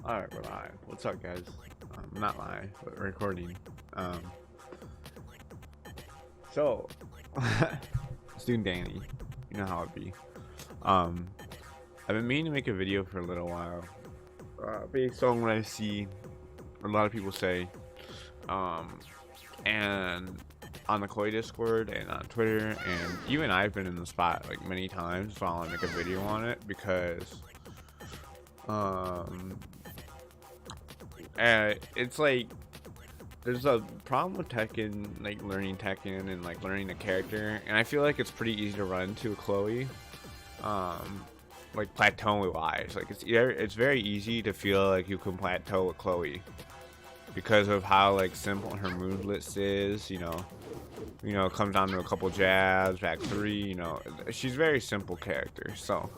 Alright, we're live. What's up, guys? Not live, but recording. So, it's doing Danny. You know how it be. I've been meaning to make a video for a little while. Based on what I see, a lot of people say, and on the Koi Discord and on Twitter, and even I've been in the spot like many times, so I want to make a video on it because, it's like there's a problem with Tekken, like learning Tekken and like learning a character, and I feel like it's pretty easy to run to a Chloe, like plateau wise. Like it's very easy to feel like you can plateau with Chloe because of how like simple her move list is. It comes down to a couple jabs, back three. She's a very simple character, so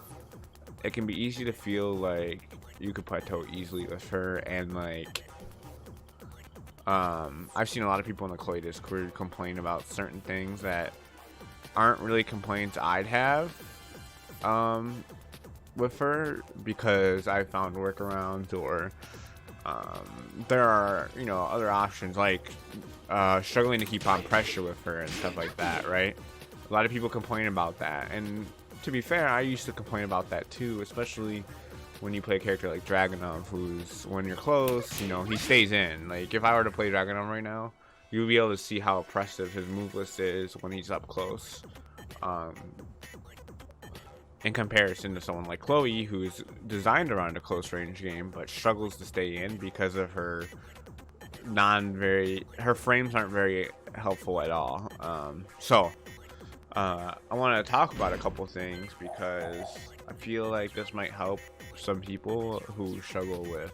it can be easy to feel like you could plateau easily with her. And like I've seen a lot of people in the Chloe Discord complain about certain things that aren't really complaints I'd have with her, because I found workarounds, or there are other options like struggling to keep on pressure with her and stuff like that, right? A lot of people complain about that, and to be fair, I used to complain about that too, especially when you play a character like Dragunov, who's, when you're close, he stays in. Like, if I were to play Dragunov right now, you'll be able to see how oppressive his move list is when he's up close, in comparison to someone like Chloe, who's designed around a close range game but struggles to stay in because of her her frames aren't very helpful at all. I want to talk about a couple things because I feel like this might help some people who struggle with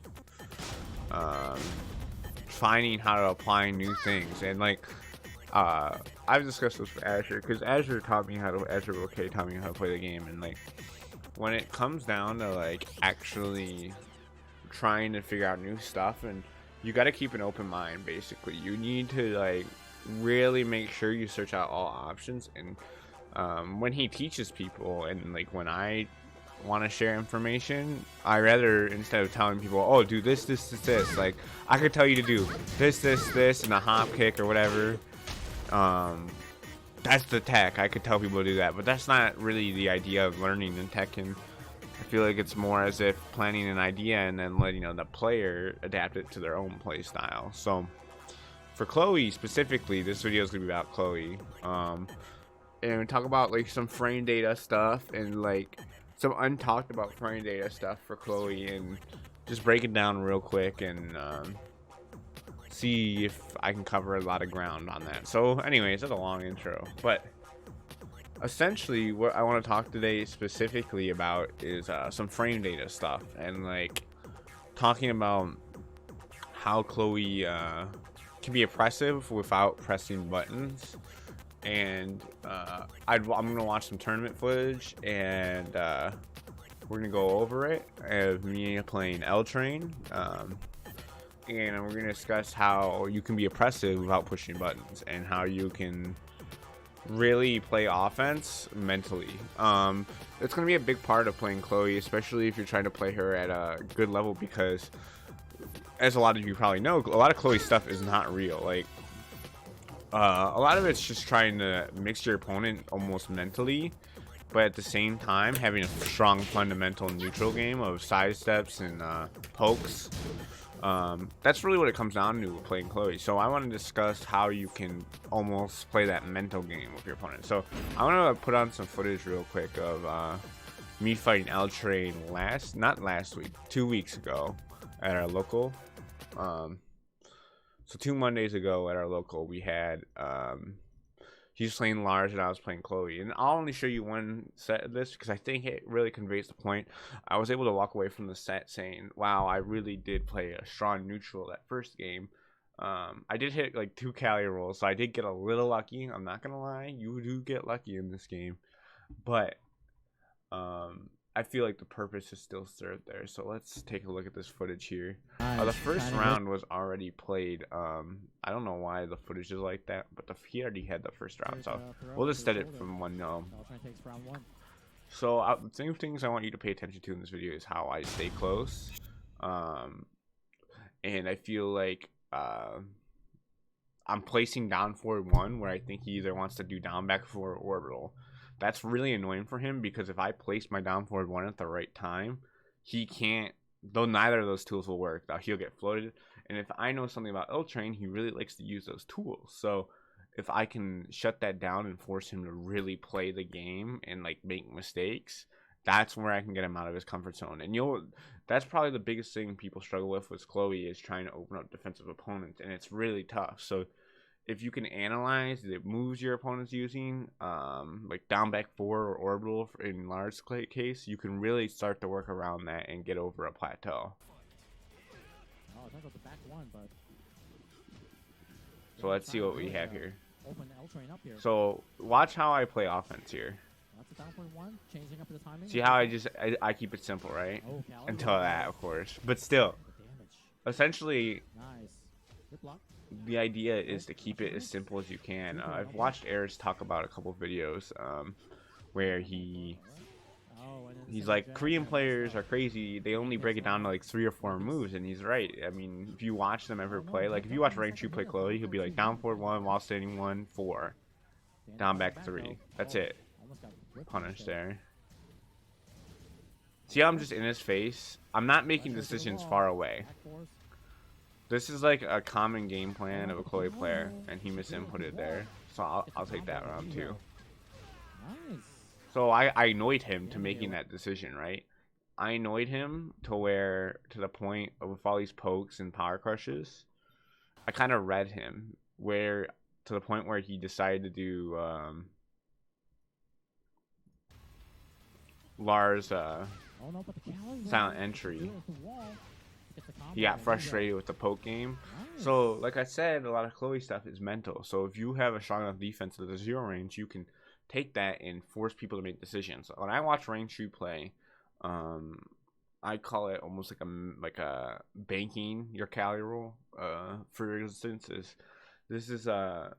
finding how to apply new things. And like I've discussed this with Azure, because Azure taught me how to play the game. And like, when it comes down to like actually trying to figure out new stuff, and you got to keep an open mind. Basically, you need to like really make sure you search out all options. And when he teaches people, and like when I want to share information, I rather, instead of telling people, oh, do this, like, I could tell you to do this and a hop kick or whatever. That's the tech. I could tell people to do that, but that's not really the idea of learning in Tekken. I feel like it's more as if planning an idea and then letting the player adapt it to their own play style. So for Chloe specifically, this video is gonna be about Chloe, and talk about like some frame data stuff and like some untalked about frame data stuff for Chloe, and just break it down real quick and see if I can cover a lot of ground on that. So anyways, that's a long intro, but essentially what I want to talk today specifically about is some frame data stuff, and like talking about how Chloe can be oppressive without pressing buttons. And I'm gonna watch some tournament footage, and we're gonna go over it of me playing L Train, and we're gonna discuss how you can be oppressive without pushing buttons, and how you can really play offense mentally. It's gonna be a big part of playing Chloe, especially if you're trying to play her at a good level, because as a lot of you probably know, a lot of Chloe stuff is not real. Like, a lot of it's just trying to mix your opponent almost mentally, but at the same time having a strong fundamental neutral game of side steps and pokes. That's really what it comes down to playing Chloe. So I want to discuss how you can almost play that mental game with your opponent. So I want to put on some footage real quick of me fighting L Train not last week, 2 weeks ago at our local. So 2 Mondays ago at our local, we had he was playing Lars and I was playing Chloe, and I'll only show you one set of this because I think it really conveys the point. I was able to walk away from the set saying, wow, I really did play a strong neutral that first game. I did hit like 2 Cali rolls, so I did get a little lucky. I'm not gonna lie, you do get lucky in this game, but I feel like the purpose is still served there. So let's take a look at this footage here. The first round was already played. I don't know why the footage is like that, but he already had the first round, so we'll just set it from 1-0. So the same things I want you to pay attention to in this video is how I stay close. And I feel like I'm placing down forward 1 where I think he either wants to do down back 4 or orbital. That's really annoying for him because if I place my down forward 1 at the right time, he can't, though neither of those tools will work, he'll get floated. And if I know something about L-Train, he really likes to use those tools. So if I can shut that down and force him to really play the game and like make mistakes, that's where I can get him out of his comfort zone. And that's probably the biggest thing people struggle with Chloe, is trying to open up defensive opponents, and it's really tough. So if you can analyze the moves your opponent's using, like down back 4 or orbital in large case, you can really start to work around that and get over a plateau. Oh, that was the back 1, but so let's see what we have here. Open L-Train up here. So watch how I play offense here. That's a down point 1, changing up the timing. See how I keep it simple, right? Oh, until that, of course. But still, essentially, nice. Good block. The idea is to keep it as simple as you can. I've watched Eris talk about a couple videos where he's like, Korean players are crazy. They only break it down to like 3 or 4 moves, and he's right. I mean, if you watch them ever play, like if you watch Rank 2 play Chloe, he'll be like down forward 1, while standing 1, 4, down back 3. That's it. Punish there. See how I'm just in his face? I'm not making decisions far away. This is like a common game plan of a Chloe player, and he misinputted there. So I'll take that round too. So I annoyed him to making that decision, right? I annoyed him to the point of, with all these pokes and power crushes, I kind of read him to the point where he decided to do Lars silent entry. He got frustrated with the poke game. So like I said, a lot of Chloe stuff is mental. So if you have a strong enough defense at the 0 range, you can take that and force people to make decisions. When I watch Rank 2 play, I call it almost like a banking your calorie roll. For instance, this is a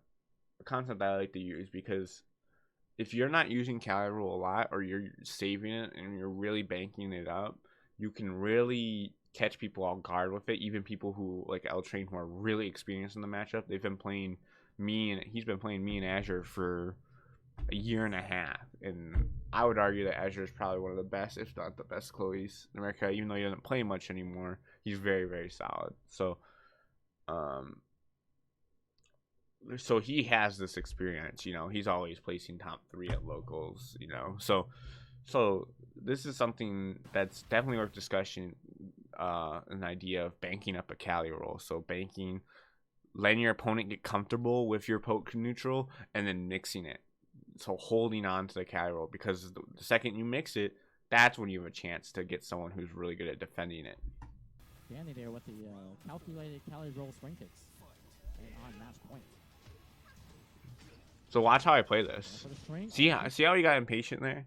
concept that I like to use, because if you're not using calorie roll a lot, or you're saving it and you're really banking it up, you can really catch people off guard with it. Even people who like L-Train, who are really experienced in the matchup, he's been playing me and Azure for a year and a half, and I would argue that Azure is probably one of the best, if not the best, Chloes in America. Even though he doesn't play much anymore, he's very, very solid. So so he has this experience, he's always placing top 3 at locals, so this is something that's definitely worth discussion. An idea of banking up a calorie roll. So banking, letting your opponent get comfortable with your poke neutral, and then mixing it. So holding on to the calorie roll, because the second you mix it, that's when you have a chance to get someone who's really good at defending it. Danny there with the calculated calorie roll swing kicks on match point. So watch how I play this. See how he got impatient there?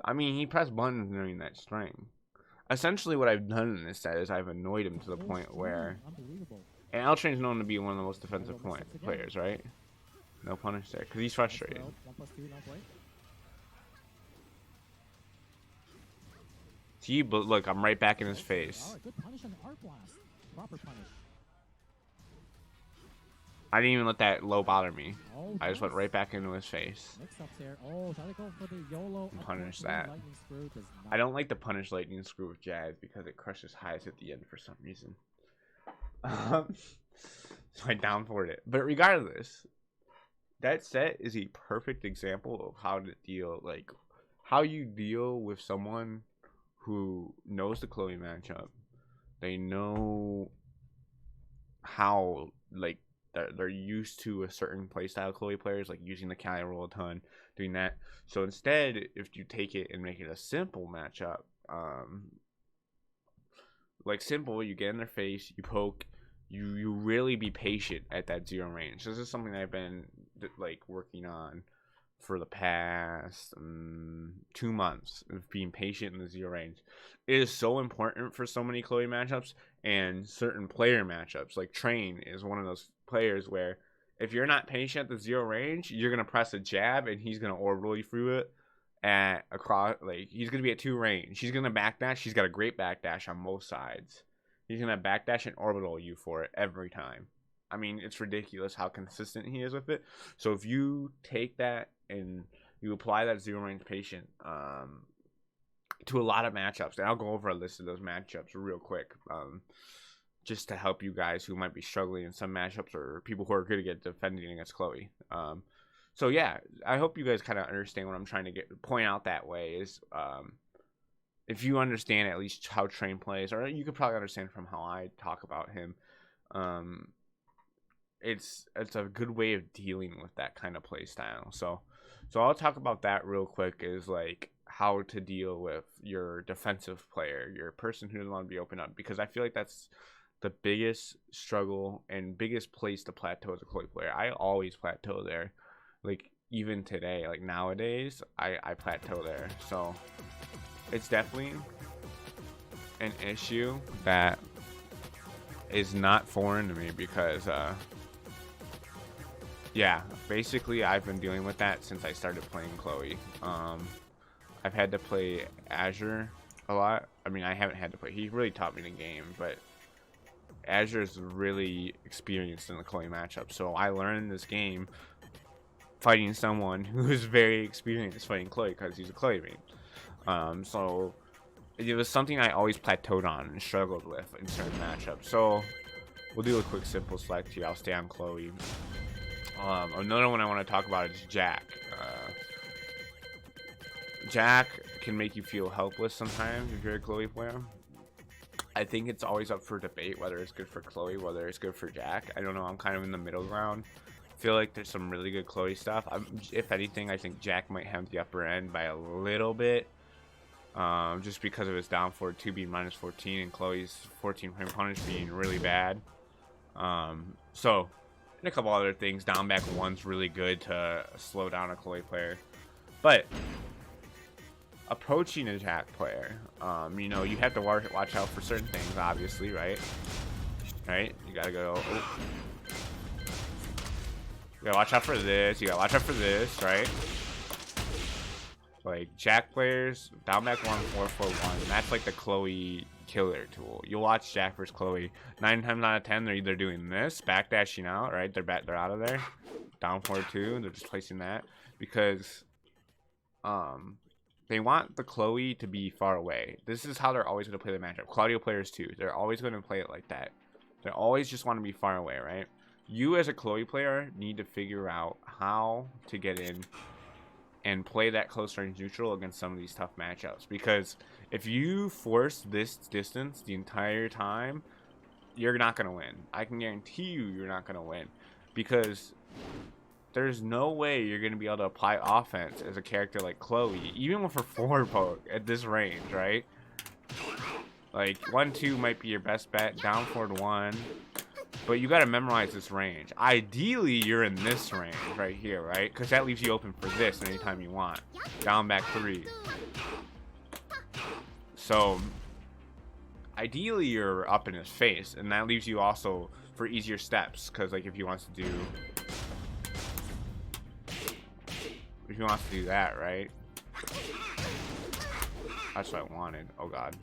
I mean, he pressed buttons during that string. Essentially, what I've done in this set is I've annoyed him to the point where... And L-Train's known to be one of the most defensive players, right? No punish there, because he's frustrated. See, but look, I'm right back in his face. Good punish on the art blast. Proper punish. I didn't even let that low bother me. I just went right back into his face. Punish that. I don't like the punish lightning screw with Jazz because it crushes highs at the end for some reason. So I down forward it. But regardless, that set is a perfect example of how to deal, like how you deal with someone who knows the Chloe matchup. They know how, like, they're used to a certain playstyle Chloe players, like using the calorie roll a ton, doing that. So instead, if you take it and make it a simple matchup, like simple, you get in their face, you poke, you really be patient at that 0 range. This is something I've been like working on for the past 2 months, of being patient in the 0 range. It is so important for so many Chloe matchups and certain player matchups. Like Train is one of those players where if you're not patient at the 0 range, you're gonna press a jab and he's gonna orbital you through it at across. Like, he's gonna be at 2 range. He's gonna backdash. He's got a great backdash on both sides. he's gonna backdash and orbital you for it every time. I mean, it's ridiculous how consistent he is with it. So if you take that and you apply that zero range patient to a lot of matchups, and I'll go over a list of those matchups real quick, just to help you guys who might be struggling in some matchups or people who are good at defending against Chloe. So yeah, I hope you guys kind of understand what I'm trying to point out that way is, if you understand at least how Train plays, or you could probably understand from how I talk about him, it's a good way of dealing with that kind of play style. So I'll talk about that real quick, is like how to deal with your defensive player, your person who doesn't want to be open up, because I feel like that's the biggest struggle and biggest place to plateau as a Chloe player. I always plateau there, like even today, like nowadays I plateau there. So it's definitely an issue that is not foreign to me, because yeah, basically I've been dealing with that since I started playing Chloe. I've had to play Azure a lot. I mean, I haven't had to play, he really taught me the game, but Azure is really experienced in the Chloe matchup, so I learned this game fighting someone who is very experienced fighting Chloe because he's a Chloe main. So it was something I always plateaued on and struggled with in certain matchups. So we'll do a quick simple select here. I'll stay on Chloe. Another one I want to talk about is Jack. Jack can make you feel helpless sometimes if you're a Chloe player. I think it's always up for debate whether it's good for Chloe, whether it's good for Jack. I don't know. I'm kind of in the middle ground. I feel like there's some really good Chloe stuff. If anything, I think Jack might have the upper end by a little bit. Just because of his down forward 2 being -14 and Chloe's 14 frame punish being really bad. So, and a couple other things. Down back 1's really good to slow down a Chloe player. But approaching a Jack player, you know, you have to watch out for certain things, obviously, right? Right? You gotta go, oh. You gotta watch out for this, you gotta watch out for this, right? Like, Jack players, down back 1, 4-4-1, that's like the Chloe killer tool. You'll watch Jack versus Chloe, 9 times out of 10, they're either doing this, backdashing out, right? They're out of there. Down forward 2, they're just placing that. Because, they want the Chloe to be far away. This is how they're always going to play the matchup. Claudio players too. They're always going to play it like that. They always just want to be far away, right? You as a Chloe player need to figure out how to get in and play that close range neutral against some of these tough matchups. Because if you force this distance the entire time, you're not going to win. I can guarantee you're not going to win. Because there's no way you're going to be able to apply offense as a character like Chloe, even with her forward poke at this range, right? Like, 1-2 might be your best bet, down forward 1, but you got to memorize this range. Ideally, you're in this range right here, right? Because that leaves you open for this anytime you want. Down back 3. So, ideally, you're up in his face, and that leaves you also for easier steps, because, like, if he wants to do... If he wants to do that, right? That's what I wanted. Oh god.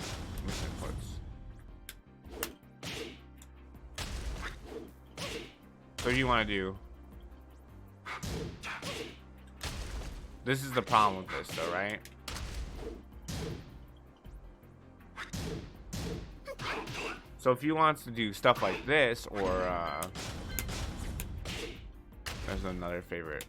So what do you want to do? This is the problem with this though, right? So if he wants to do stuff like this, or there's another favorite.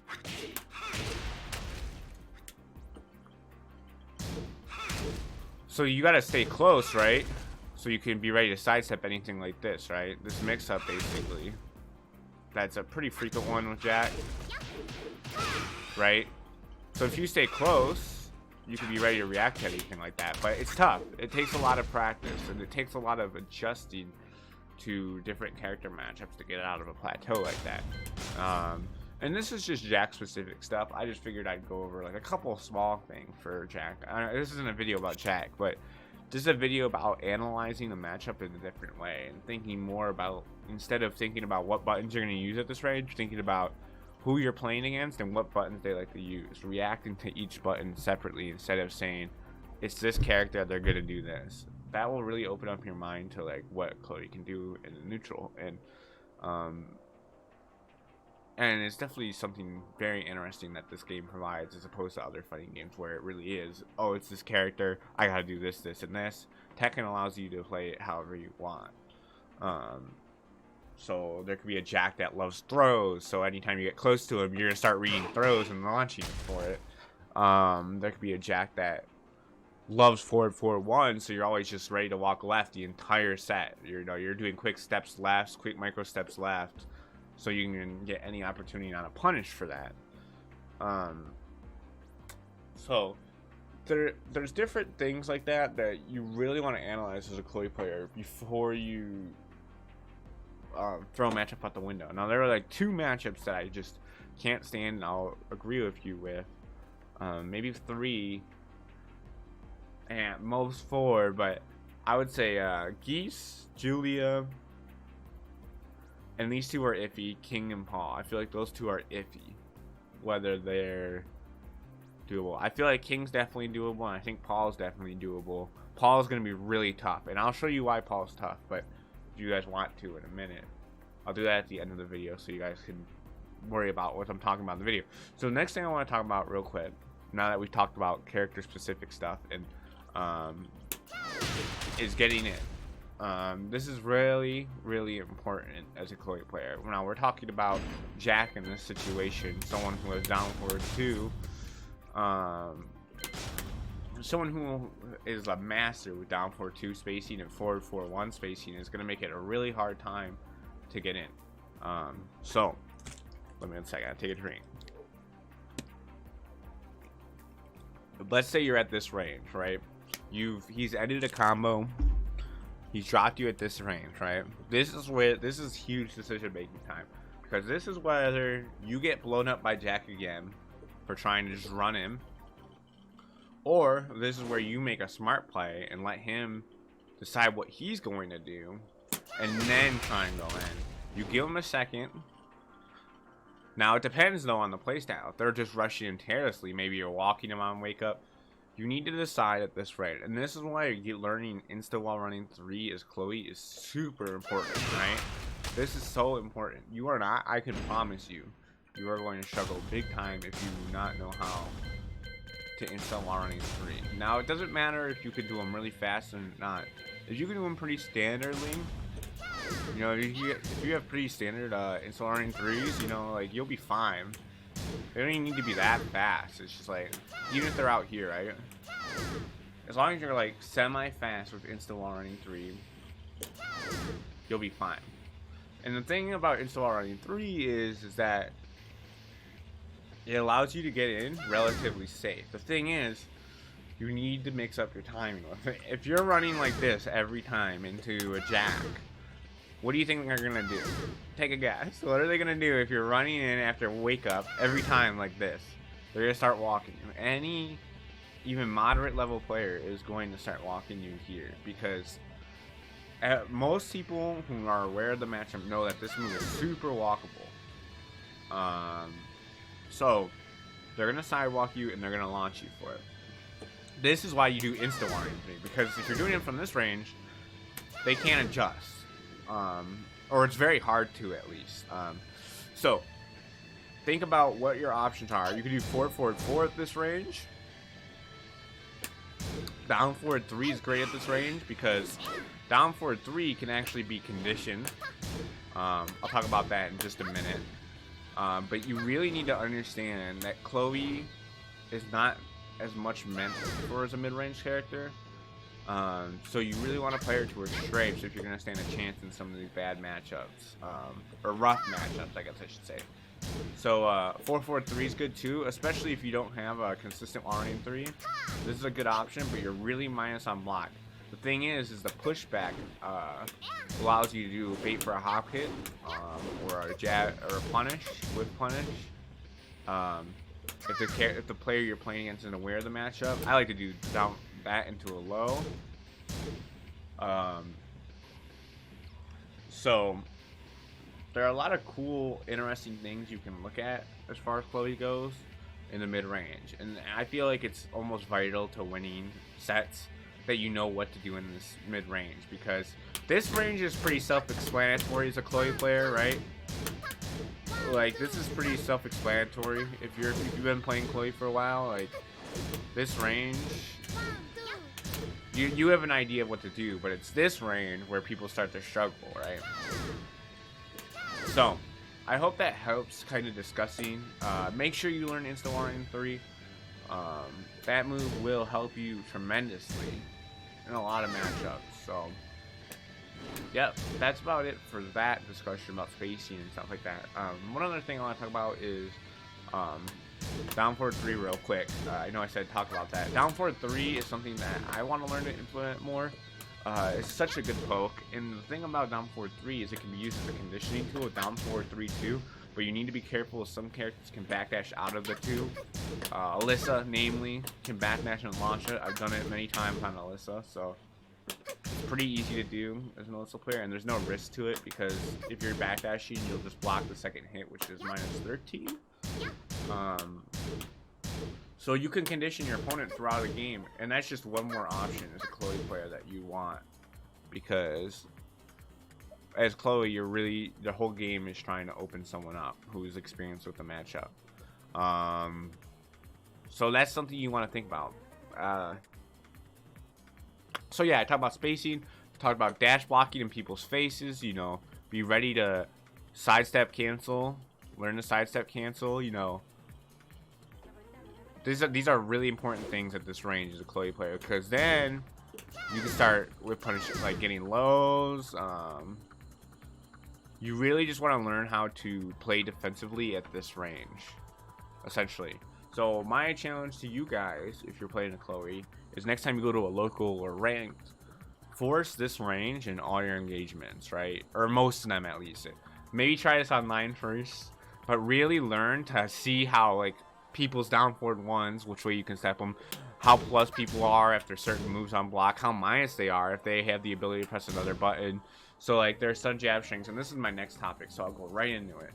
So you gotta stay close, right? So you can be ready to sidestep anything like this, right? This mix-up, basically. That's a pretty frequent one with Jack. Right? So if you stay close, you can be ready to react to anything like that. But it's tough. It takes a lot of practice, and it takes a lot of adjusting to different character matchups to get out of a plateau like that. And this is just Jack-specific stuff. I just figured I'd go over like a couple small things for Jack. This isn't a video about Jack, but this is a video about analyzing the matchup in a different way and thinking more about, instead of thinking about what buttons you're going to use at this range, thinking about who you're playing against and what buttons they like to use. Reacting to each button separately instead of saying, it's this character, they're going to do this. that will really open up your mind to like what Chloe can do in the neutral, um, and it's definitely something very interesting that this game provides as opposed to other fighting games where it really is, oh, it's this character, I gotta do this, this, and this. Tekken allows you to play it however you want. So there could be a Jack that loves throws, so anytime you get close to him, you're gonna start reading throws and launching for it. There could be a Jack that loves forward 4-1, so you're always just ready to walk left the entire set. You're doing quick steps left, quick micro steps left, so you can get any opportunity on a punish for that. So there's different things like that you really want to analyze as a Chloe player before you throw a matchup out the window. Now there are like 2 matchups that I just can't stand, and I'll agree with you with. Maybe 3, and most 4, but I would say Geese, Julia, and these 2 are iffy. King and Paul. I feel like those 2 are iffy, whether they're doable. I feel like King's definitely doable, and I think Paul's definitely doable. Paul's gonna be really tough, and I'll show you why Paul's tough, but if you guys want to in a minute, I'll do that at the end of the video so you guys can worry about what I'm talking about in the video. So the next thing I want to talk about real quick, now that we've talked about character specific stuff, and is getting in. This is really, really important as a Chloe player. Now we're talking about Jack in this situation, someone who is down forward 2, someone who is a master with down forward 2 spacing and forward 4-1 spacing is going to make it a really hard time to get in. So let me 1 second, I take a drink. Let's say you're at this range, right? He's ended a combo. He's dropped you at this range, right? This is huge decision making time, because this is whether you get blown up by Jack again for trying to just run him, or this is where you make a smart play and let him decide what he's going to do and then try and go in. You give him a second. Now it depends though on the playstyle. If they're just rushing him carelessly, maybe you're walking him on wake up, you need to decide at this rate. And this is why learning insta while running 3 as Chloe is super important, right? This is so important. You are not, I can promise you, you are going to struggle big time if you do not know how to insta while running 3. Now it doesn't matter if you can do them really fast or not. If you can do them pretty standardly, you know, if you have pretty standard insta while running 3s, you know, like you'll be fine. They don't even need to be that fast. It's just like, even if they're out here, right? As long as you're like semi-fast with insta while running 3, you'll be fine. And the thing about insta while running 3 is that it allows you to get in relatively safe. The thing is, you need to mix up your timing with it. If you're running like this every time into a Jack, what do you think they're gonna do? Take a guess. What are they gonna do if you're running in after wake up every time like this? They're gonna start walking you. Any even moderate level player is going to start walking you here, because most people who are aware of the matchup know that this move is super walkable. So they're gonna sidewalk you and they're gonna launch you for it. This is why you do insta warning 3, because if you're doing it from this range, they can't adjust. Or it's very hard to, at least. So think about what your options are. You can do forward 4 at this range. Down forward 3 is great at this range, because down forward 3 can actually be conditioned. I'll talk about that in just a minute. But you really need to understand that Chloe is not as much meant for as a mid-range character. So you really want to play her to her strengths if you're going to stand a chance in some of these bad matchups, or rough matchups, I guess I should say. So 4-4-3 is good too, especially if you don't have a consistent R-running 3. This is a good option, but you're really minus on block. The thing is the pushback allows you to do bait for a hop hit, or a jab, or a punish with punish. If the player you're playing against isn't aware of the matchup, I like to do down that into a low. So there are a lot of cool, interesting things you can look at as far as Chloe goes in the mid-range, and I feel like it's almost vital to winning sets that you know what to do in this mid-range, because this range is pretty self-explanatory as a Chloe player, right? Like, this is pretty self-explanatory if you've been playing Chloe for a while. Like, this range, you have an idea of what to do, but it's this range where people start to struggle, right? So I hope that helps kind of discussing. Make sure you learn Insta Line 3. That move will help you tremendously in a lot of matchups. So yep, that's about it for that discussion about spacing and stuff like that. One other thing I want to talk about is down forward 3 real quick. I know I said talk about that. Down forward 3 is something that I want to learn to implement more. It's such a good poke, and the thing about down forward 3 is it can be used as a conditioning tool with down forward 3 too, but you need to be careful as some characters can backdash out of the 2. Alyssa, namely, can backdash and launch it. I've done it many times on Alyssa, so it's pretty easy to do as an Alyssa player, and there's no risk to it because if you're backdashing, you'll just block the second hit, which is -13. So you can condition your opponent throughout the game, and that's just one more option as a Chloe player that you want, because as Chloe, you're really, the whole game is trying to open someone up who's experienced with the matchup. So that's something you want to think about. So yeah, I talked about spacing, talked about dash blocking in people's faces, you know, be ready to sidestep cancel, learn to sidestep cancel, you know. These are really important things at this range as a Chloe player, because then you can start with punishing, like getting lows. You really just want to learn how to play defensively at this range, essentially. So my challenge to you guys, if you're playing a Chloe, is next time you go to a local or ranked, force this range in all your engagements, right? Or most of them at least. Maybe try this online first, but really learn to see how, like, people's down forward ones, which way you can step them, how plus people are after certain moves on block, how minus they are if they have the ability to press another button. So like there's some jab strings, and this is my next topic, so I'll go right into it.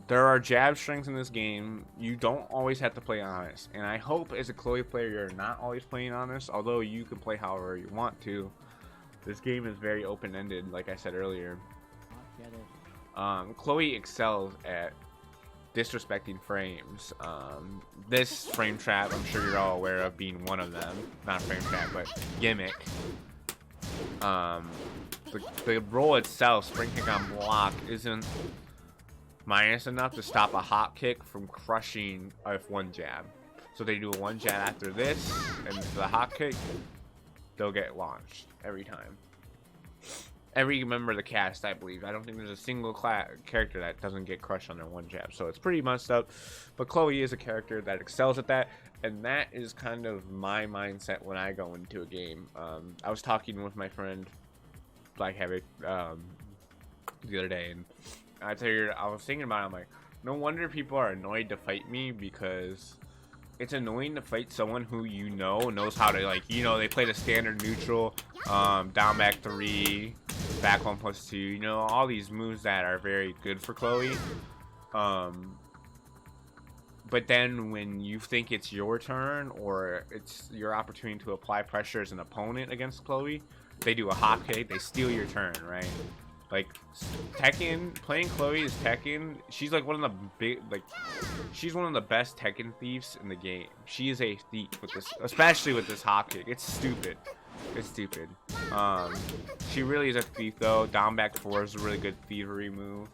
There are jab strings in this game. You don't always have to play honest, and I hope as a Chloe player you're not always playing honest, although you can play however you want to. This game is very open-ended, like I said earlier. Chloe excels at disrespecting frames. This frame trap, I'm sure you're all aware of being one of them. Not a frame trap, but gimmick. The roll itself, spring kick on block, isn't minus enough to stop a hop kick from crushing a one jab. So they do a one jab after this, and the hop kick, they'll get launched every time. Every member of the cast, I believe. I don't think there's a single character that doesn't get crushed on their one jab, so it's pretty messed up. But Chloe is a character that excels at that, and that is kind of my mindset when I go into a game. I was talking with my friend Black Havoc the other day, and I was thinking about it. I'm like, no wonder people are annoyed to fight me, because it's annoying to fight someone who you know knows how to, like, you know, they play the standard neutral, down back 3, back 1+2, you know, all these moves that are very good for Chloe. But then when you think it's your turn or it's your opportunity to apply pressure as an opponent against Chloe, they do a hop kick, they steal your turn, right? Like Tekken, playing Chloe as Tekken, she's like one of the she's one of the best Tekken thieves in the game. She is a thief with this, especially with this hop kick. It's stupid. It's stupid. She really is a thief though. Down back 4 is a really good thievery move.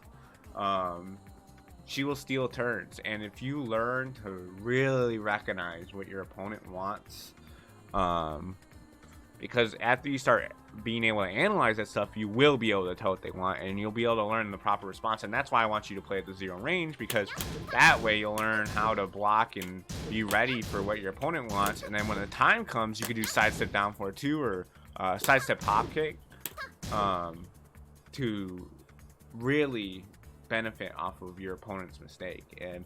She will steal turns, and if you learn to really recognize what your opponent wants, because after you start being able to analyze that stuff, you will be able to tell what they want, and you'll be able to learn the proper response. And that's why I want you to play at the 0 range, because that way you'll learn how to block and be ready for what your opponent wants. And then when the time comes, you can do sidestep down 4-2 or sidestep hop kick to really benefit off of your opponent's mistake. And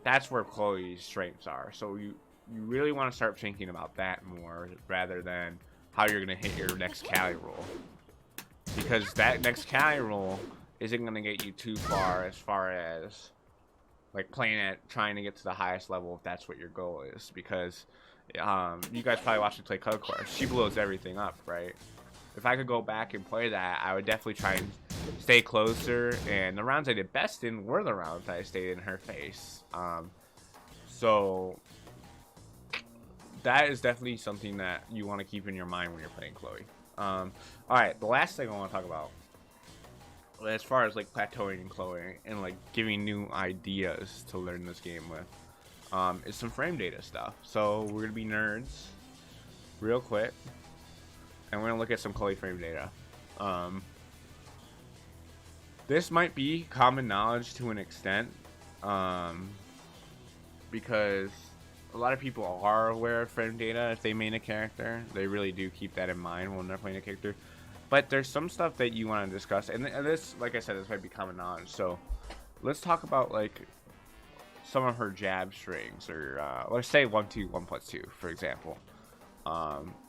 that's where Chloe's strengths are. So you really want to start thinking about that more rather than how you're going to hit your next Cali roll, because that next Cali roll isn't going to get you too far as like playing at trying to get to the highest level if that's what your goal is. Because You guys probably watched me play Color Course. She blows everything up, right? If I could go back and play that, I would definitely try and stay closer. And the rounds I did best in were the rounds I stayed in her face. So that is definitely something that you want to keep in your mind when you're playing Chloe. Alright, the last thing I want to talk about, as far as like plateauing in Chloe and like giving new ideas to learn this game with, is some frame data stuff. So we're gonna be nerds real quick, and we're gonna look at some Chloe frame data. This might be common knowledge to an extent, because a lot of people are aware of frame data. If they main a character, they really do keep that in mind when they're playing a character. But there's some stuff that you want to discuss, and this, like I said, this might be common knowledge. So let's talk about like some of her jab strings, or let's say 1 2 1 plus 2, for example.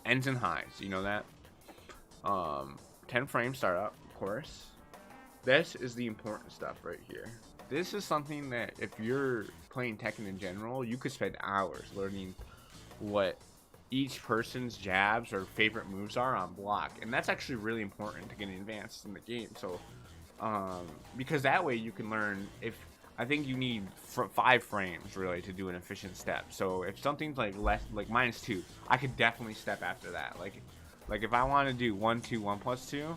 Ends and highs, you know that. 10 frame startup, of course. This is the important stuff right here. This is something that if you're playing Tekken in general, you could spend hours learning what each person's jabs or favorite moves are on block, and that's actually really important to getting advanced in the game. So because that way you can learn, if I think you need 5 frames really to do an efficient step. So if something's like less, like -2, I could definitely step after that. Like if I want to do 1 2 1 plus 2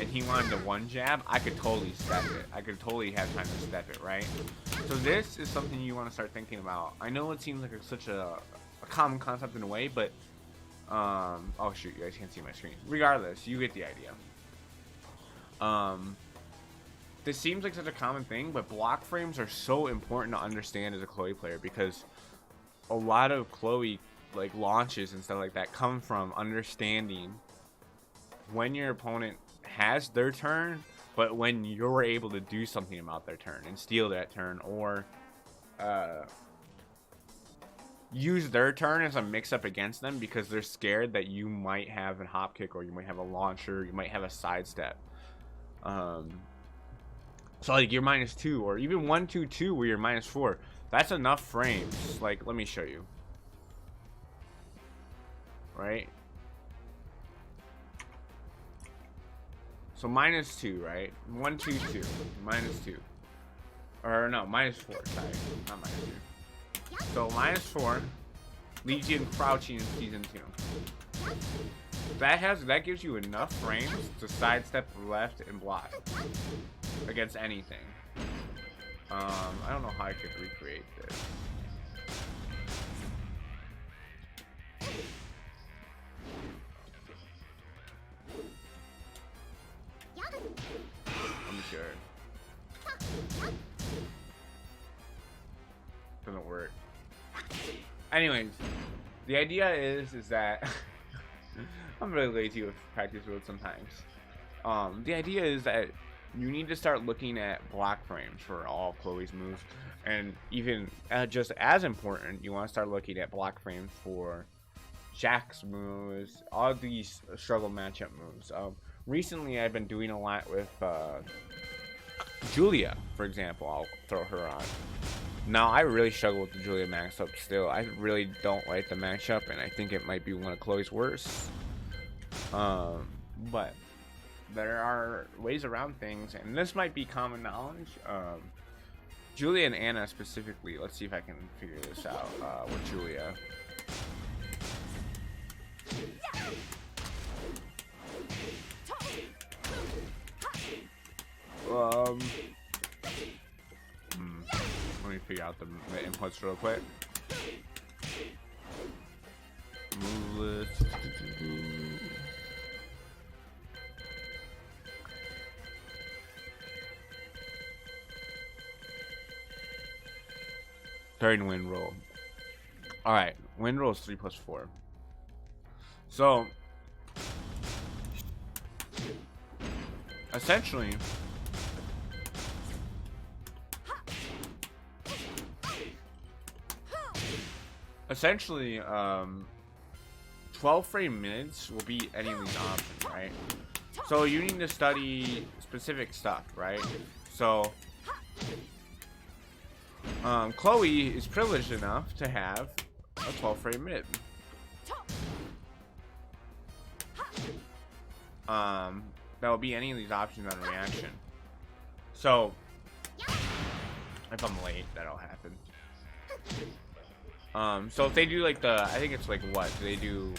and he wanted to 1 jab, I could totally step it. I could totally have time to step it, right? So this is something you want to start thinking about. I know it seems like such a common concept in a way, but oh shoot, you guys can't see my screen. Regardless, you get the idea. This seems like such a common thing, but block frames are so important to understand as a Chloe player, because a lot of Chloe like launches and stuff like that come from understanding when your opponent has their turn, but when you're able to do something about their turn and steal that turn, or use their turn as a mix-up against them because they're scared that you might have a hop kick, or you might have a launcher, you might have a sidestep. So like you're -2, or even 1 2 2 where you're -4. That's enough frames. Like, let me show you. Right? So -2, right? 1 2 2, -2. Or no, -4, sorry. Not -2. So -4 leaves you in crouching in season 2. That gives you enough frames to sidestep left and block against anything. I don't know how I could recreate this. Let me show you. Doesn't work. Anyways, the idea is that I'm really lazy with practice mode sometimes. The idea is that you need to start looking at block frames for all of Chloe's moves, and even just as important, you want to start looking at block frames for Jack's moves, all these struggle matchup moves. Recently, I've been doing a lot with Julia, for example. I'll throw her on. Now, I really struggle with the Julia matchup still. I really don't like the matchup, and I think it might be one of Chloe's worst. But there are ways around things, and this might be common knowledge. Julia and Anna specifically, let's see if I can figure this out with Julia. Let me figure out the inputs real quick. Move list. Starting wind roll. Alright, wind roll is 3 plus 4. So essentially, essentially 12 frame minutes will be any of these options, right? So you need to study specific stuff, right? So Chloe is privileged enough to have a 12 frame mid. That will be any of these options on reaction. So if I'm late, that'll happen. So if they do like the, I think it's like what do they do?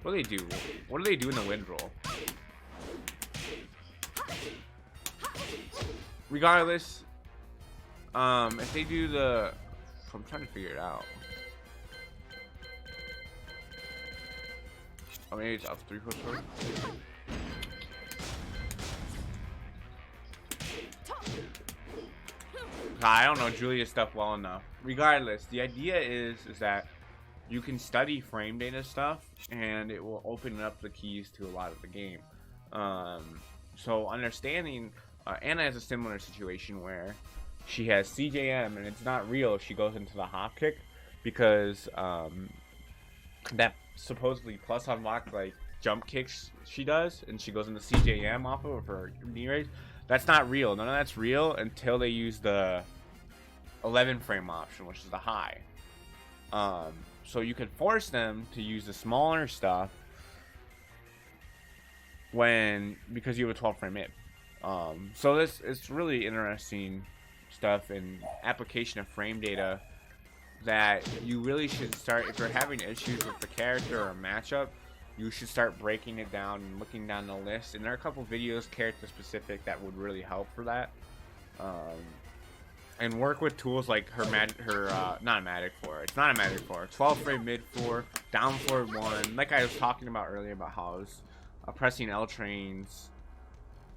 What do they do? What do they do in the wind roll? Regardless, if they do the, I'm trying to figure it out. Oh, maybe it's up 3 4. I don't know Julia's stuff well enough. Regardless, the idea is that you can study frame data stuff, and it will open up the keys to a lot of the game. So understanding, Anna has a similar situation where she has CJM, and it's not real if she goes into the hop kick, because that supposedly plus unlocked like jump kicks she does, and she goes into CJM off of her knee raise. That's not real. None of that's real until they use the 11 frame option, which is the high. So you could force them to use the smaller stuff because you have a 12 frame mid. So it's really interesting stuff in application of frame data that you really should start, if you're having issues with the character or a matchup, you should start breaking it down and looking down the list. And there are a couple videos character specific that would really help for that. And work with tools like not a magic 4. It's not a magic 4. 12 frame mid 4, down forward 1. Like I was talking about earlier about how I was pressing L trains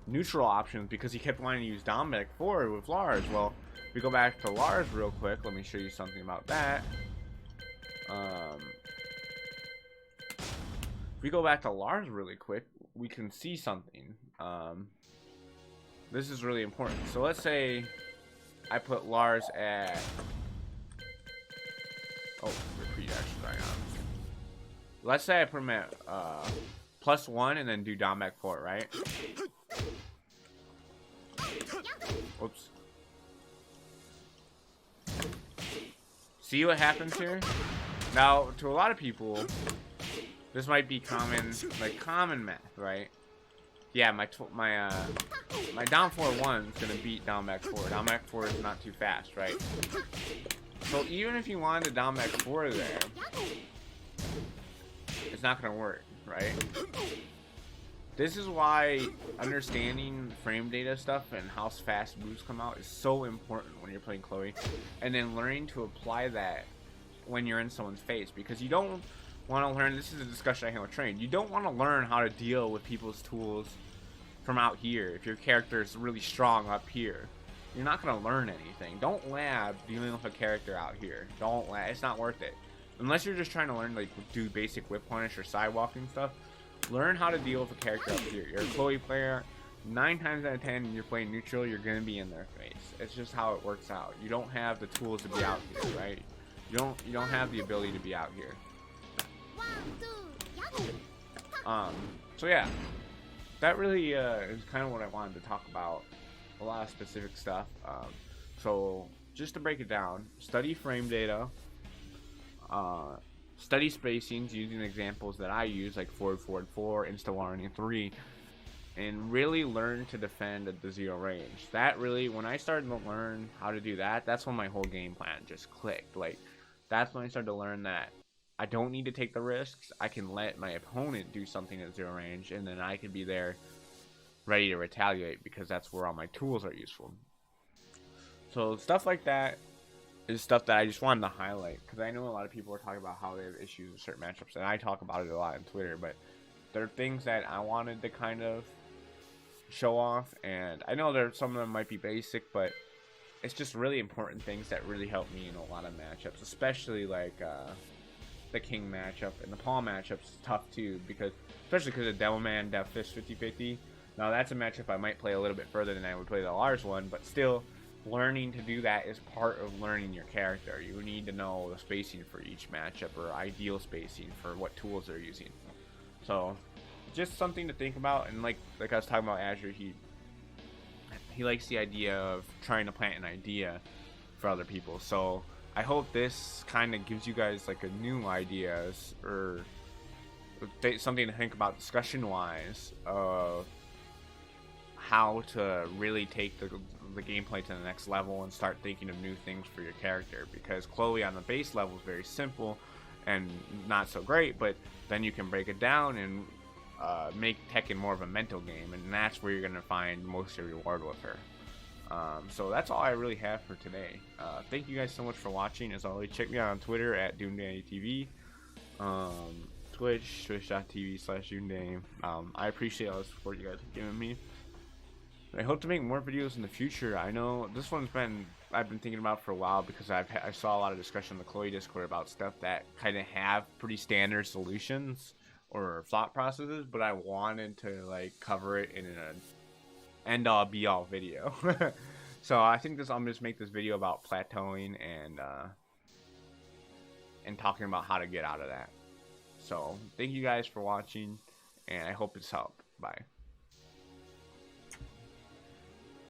neutral options because he kept wanting to use down back forward with Lars. Well, if we go back to Lars real quick, let me show you something about that. If we go back to Lars really quick, we can see something. This is really important. So let's say I put Lars at, repeat actually going on. Let's say I put him at +1 and then do down back forward, right? Whoops. See what happens here? Now, to a lot of people, this might be common math, right? Yeah, my down forward 1 is gonna beat down back 4. Down back 4 is not too fast, right? So even if you wanted to down back 4 there, it's not gonna work, right? This is why understanding frame data stuff and how fast moves come out is so important when you're playing Chloe, and then learning to apply that when you're in someone's face, because you don't want to learn, this is a discussion I had with Train, you don't want to learn how to deal with people's tools from out here. If your character is really strong up here, you're not going to learn anything. Don't lab dealing with a character out here. Don't lab, it's not worth it. Unless you're just trying to learn, like, do basic whip punish or sidewalking stuff. Learn how to deal with a character up here. You're a Chloe player, 9 times out of 10 you're playing neutral, you're going to be in their face. It's just how it works out. You don't have the tools to be out here, right? You don't have the ability to be out here. So yeah, that really is kind of what I wanted to talk about. A lot of specific stuff. So just to break it down, study frame data, study spacings using examples that I use, like forward 4, insta-warning 3, and really learn to defend at the 0 range. That really, when I started to learn how to do that, that's when my whole game plan just clicked. Like, that's when I started to learn that I don't need to take the risks. I can let my opponent do something at 0 range, and then I can be there ready to retaliate, because that's where all my tools are useful. So stuff like that is stuff that I just wanted to highlight, because I know a lot of people are talking about how they have issues with certain matchups, and I talk about it a lot on Twitter, but there are things that I wanted to kind of show off, and I know some of them might be basic, but it's just really important things that really help me in a lot of matchups, especially like the King matchup, and the Paul matchup's tough too, because especially because of Devilman, Deathfish 50-50. Now that's a matchup I might play a little bit further than I would play the Lars one, but still, learning to do that is part of learning your character. You need to know the spacing for each matchup, or ideal spacing for what tools they're using. So just something to think about. And like I was talking about Azure, he likes the idea of trying to plant an idea for other people. So I hope this kind of gives you guys like a new ideas, or something to think about discussion wise of how to really take the gameplay to the next level and start thinking of new things for your character, because Chloe on the base level is very simple and not so great, but then you can break it down and make Tekken more of a mental game, and that's where you're going to find most of your reward with her. So that's all I really have for today. Thank you guys so much for watching. As always, check me out on Twitter at DoomDannyTV, Twitch, twitch.tv/DoomDanny. I appreciate all the support you guys have given me. I hope to make more videos in the future. I know this one's I've been thinking about for a while, because I saw a lot of discussion in the Chloe Discord about stuff that kind of have pretty standard solutions or thought processes, but I wanted to like cover it in an end-all be-all video. So I think I'm just make this video about plateauing and talking about how to get out of that. So thank you guys for watching, and I hope it's helped. Bye.